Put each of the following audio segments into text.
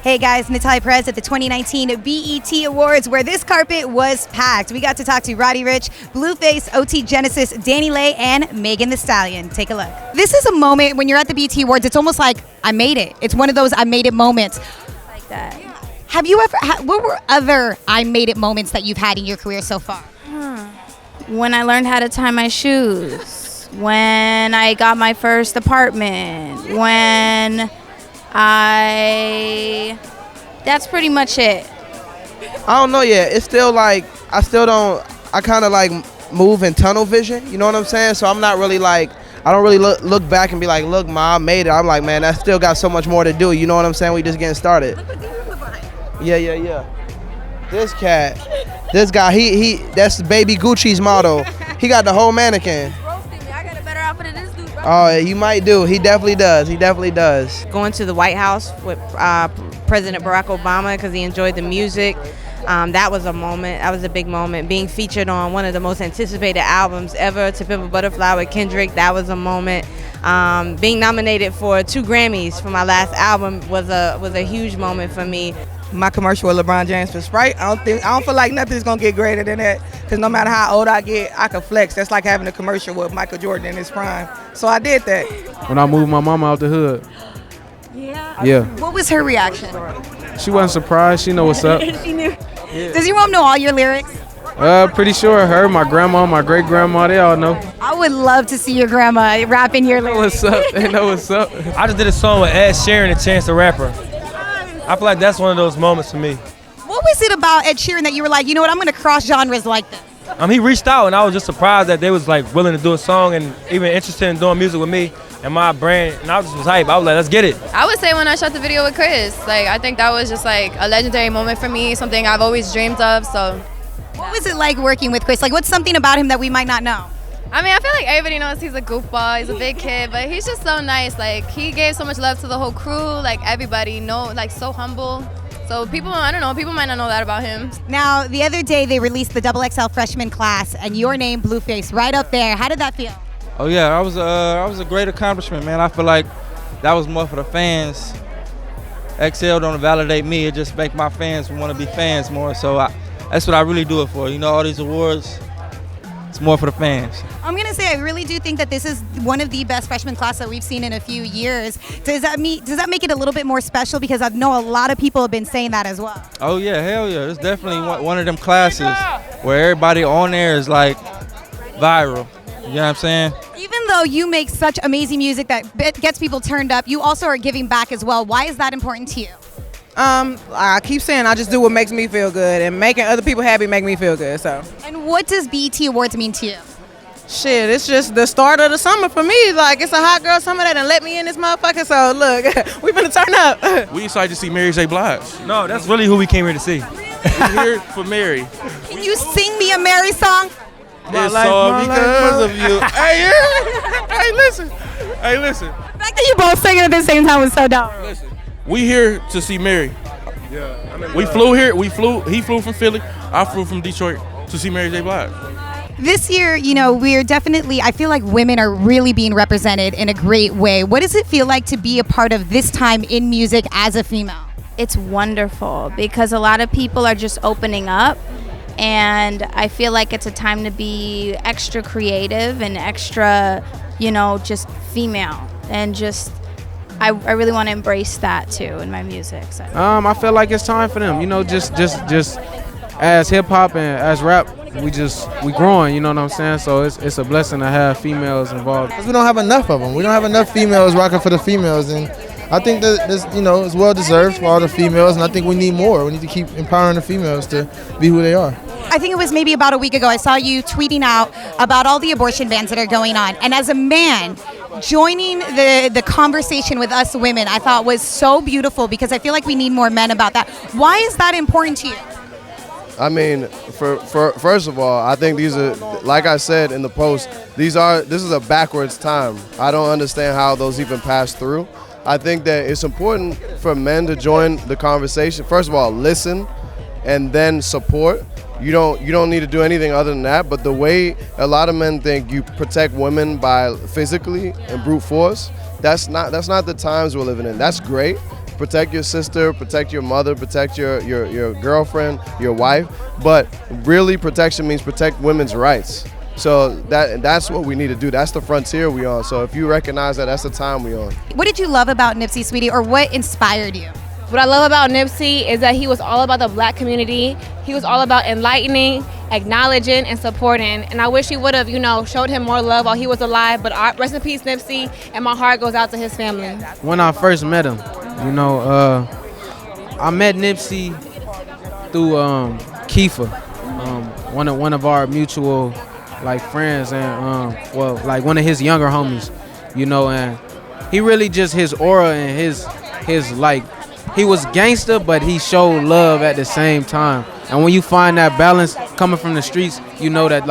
Hey guys, Natalia Perez at the 2019 BET Awards, where this carpet was packed. We got to talk to Roddy Ricch, Blueface, OT Genesis, Danny Lay, and Megan Thee Stallion. Take a look. This is a moment when you're at the BET Awards, it's almost like I made it. It's one of those I made it moments. Like that. Have you ever, what were other I made it moments that you've had in your career so far? When I learned how to tie my shoes, when I got my first apartment, that's pretty much it. I don't know yet. It's still like, I kind of like move in tunnel vision, you know what I'm saying? So I'm not really like, I don't really look back and be like, look, Ma, I made it. I'm like, man, I still got so much more to do, you know what I'm saying? We just getting started. Yeah. This cat, this guy, that's Baby Gucci's model. He got the whole mannequin. I got a better outfit than this dude, bro. Oh, he might do. He definitely does. Going to the White House with President Barack Obama because he enjoyed the music. That was a moment. That was a big moment. Being featured on one of the most anticipated albums ever, To Pimp a Butterfly with Kendrick, that was a moment. Being nominated for 2 Grammys for my last album was a huge moment for me. My commercial with LeBron James for Sprite, I don't feel like nothing's gonna get greater than that, because no matter how old I get, I can flex. That's like having a commercial with Michael Jordan in his prime. So I did that. When I moved my mama out the hood. Yeah. What was her reaction? She wasn't surprised. She know what's up. She knew. Yeah. Does your mom know all your lyrics? Pretty sure her, my grandma, my great grandma, they all know. I would love to see your grandma rapping your lyrics. What's up? They know what's up. I just did a song with Ed Sheeran and Chance the Rapper. I feel like that's one of those moments for me. What was it about Ed Sheeran that you were like, you know what, I'm gonna cross genres like this? He reached out and I was just surprised that they was like willing to do a song and even interested in doing music with me and my brand, and I was just hype. I was like, let's get it. I would say when I shot the video with Chris, like I think that was just like a legendary moment for me, something I've always dreamed of. So what was it like working with Chris? Like, what's something about him that we might not know? I mean, I feel like everybody knows he's a goofball, he's a big kid, but he's just so nice. Like, he gave so much love to the whole crew, like everybody, like so humble. So people, I don't know, people might not know that about him. Now, the other day they released the XXL freshman class and your name, Blueface, right up there. How did that feel? Oh yeah, that was a great accomplishment, man. I feel like that was more for the fans. XL don't validate me, it just make my fans want to be fans more. So that's what I really do it for. You know, all these awards, it's more for the fans. I'm gonna say I really do think that this is one of the best freshman class that we've seen in a few years. Does that make it a little bit more special? Because I know a lot of people have been saying that as well. Oh yeah, hell yeah. It's definitely one of them classes where everybody on there is like viral. You know what I'm saying? Even though you make such amazing music that gets people turned up, you also are giving back as well. Why is that important to you? I keep saying I just do what makes me feel good, and making other people happy make me feel good. So. And what does BET Awards mean to you? Shit, it's just the start of the summer for me. Like, it's a hot girl summer that done let me in this motherfucker. So look, we finna turn up. We excited to see Mary J. Blige. No, that's really who we came here to see. We're here for Mary. Can you sing me a Mary song? It's all because of you. Hey, listen. The fact that you both singing at the same time was so dope. Listen, we here to see Mary. Yeah. We flew here. He flew from Philly. I flew from Detroit to see Mary J. Blige. This year, you know, I feel like women are really being represented in a great way. What does it feel like to be a part of this time in music as a female? It's wonderful because a lot of people are just opening up, and I feel like it's a time to be extra creative and extra, you know, just female, and just I really want to embrace that too in my music. So. I feel like it's time for them, you know, just as hip hop and as rap, we growing, you know what I'm saying? So it's a blessing to have females involved. We don't have enough of them. We don't have enough females rocking for the females, and I think that this, you know, is well deserved for all the females, and I think we need more. We need to keep empowering the females to be who they are. I think it was maybe about a week ago I saw you tweeting out about all the abortion bans that are going on, and as a man, joining the conversation with us women I thought was so beautiful, because I feel like we need more men about that. Why is that important to you? I mean, for first of all, I think these are, like I said in the post, this is a backwards time. I don't understand how those even pass through. I think that it's important for men to join the conversation. First of all, listen and then support. You don't need to do anything other than that. But the way a lot of men think you protect women by physically and brute force, that's not the times we're living in. That's great, protect your sister, protect your mother, protect your girlfriend, your wife. But really, protection means protect women's rights. So that's what we need to do. That's the frontier we on. So if you recognize that, that's the time we on. What did you love about Nipsey, sweetie, or what inspired you? What I love about Nipsey is that he was all about the black community. He was all about enlightening, acknowledging, and supporting. And I wish he would have, showed him more love while he was alive. But rest in peace, Nipsey, and my heart goes out to his family. When I first met him, I met Nipsey through Kiefer, one of our mutual friends, and one of his younger homies, and he really just his aura and his he was gangster, but he showed love at the same time. And when you find that balance coming from the streets, you know that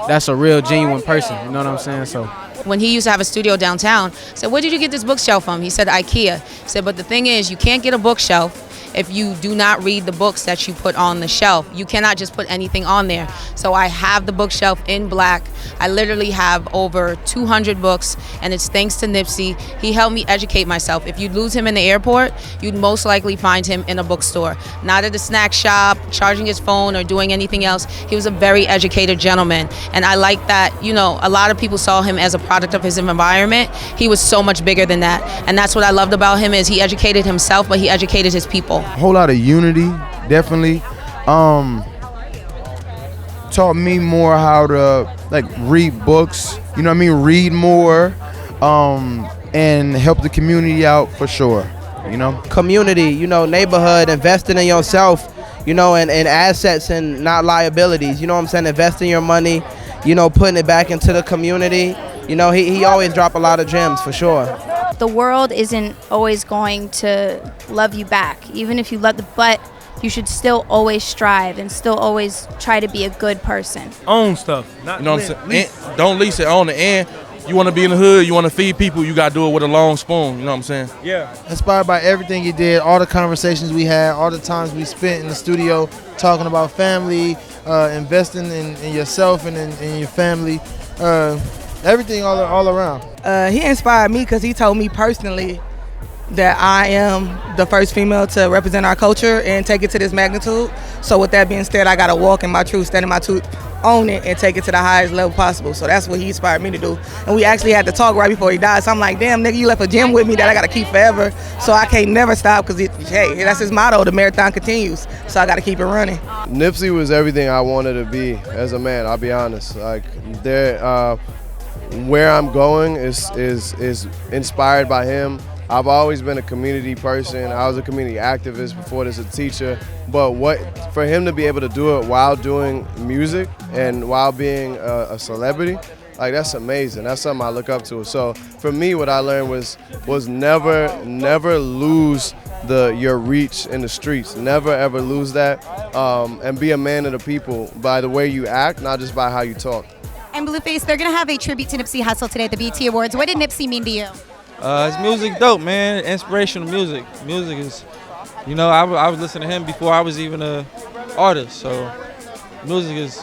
that's a real genuine person. You know what I'm saying? So when he used to have a studio downtown, I said, "Where did you get this bookshelf from?" He said, "IKEA." He said, "But the thing is, you can't get a bookshelf if you do not read the books that you put on the shelf. You cannot just put anything on there." So I have the bookshelf in black. I literally have over 200 books, and it's thanks to Nipsey. He helped me educate myself. If you'd lose him in the airport, you'd most likely find him in a bookstore, not at a snack shop, charging his phone or doing anything else. He was a very educated gentleman, and I like that, a lot of people saw him as a product of his environment. He was so much bigger than that, and that's what I loved about him is he educated himself, but he educated his people. A whole lot of unity, definitely. Taught me more how to read books, read more, and help the community out for sure. Community, neighborhood, investing in yourself, and assets and not liabilities. You know what I'm saying? Investing your money, putting it back into the community. He always drop a lot of gems for sure. The world isn't always going to love you back, even if you love but you should still always strive and still always try to be a good person. Own stuff. What I'm saying? Don't lease it, own it. And you want to be in the hood, you want to feed people, you got to do it with a long spoon. You know what I'm saying? Yeah. Inspired by everything he did, all the conversations we had, all the times we spent in the studio talking about family, investing in yourself and in your family, everything all around. He inspired me because he told me personally that I am the first female to represent our culture and take it to this magnitude. So with that being said, I got to walk in my truth, stand in my truth, own it, and take it to the highest level possible. So that's what he inspired me to do. And we actually had to talk right before he died. So I'm like, damn, nigga, you left a gem with me that I got to keep forever. So I can't never stop because, hey, that's his motto, the marathon continues. So I got to keep it running. Nipsey was everything I wanted to be as a man, I'll be honest. Where I'm going is inspired by him. I've always been a community person. I was a community activist before this, a teacher. But for him to be able to do it while doing music and while being a celebrity, that's amazing. That's something I look up to. So for me, what I learned was never lose your reach in the streets. Never ever lose that, and be a man of the people by the way you act, not just by how you talk. And Blueface, they're going to have a tribute to Nipsey Hussle today at the BET Awards. What did Nipsey mean to you? His music dope, man. Inspirational music. Music is, I was listening to him before I was even an artist. So music is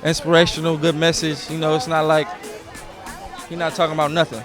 inspirational, good message. It's not like he's not talking about nothing.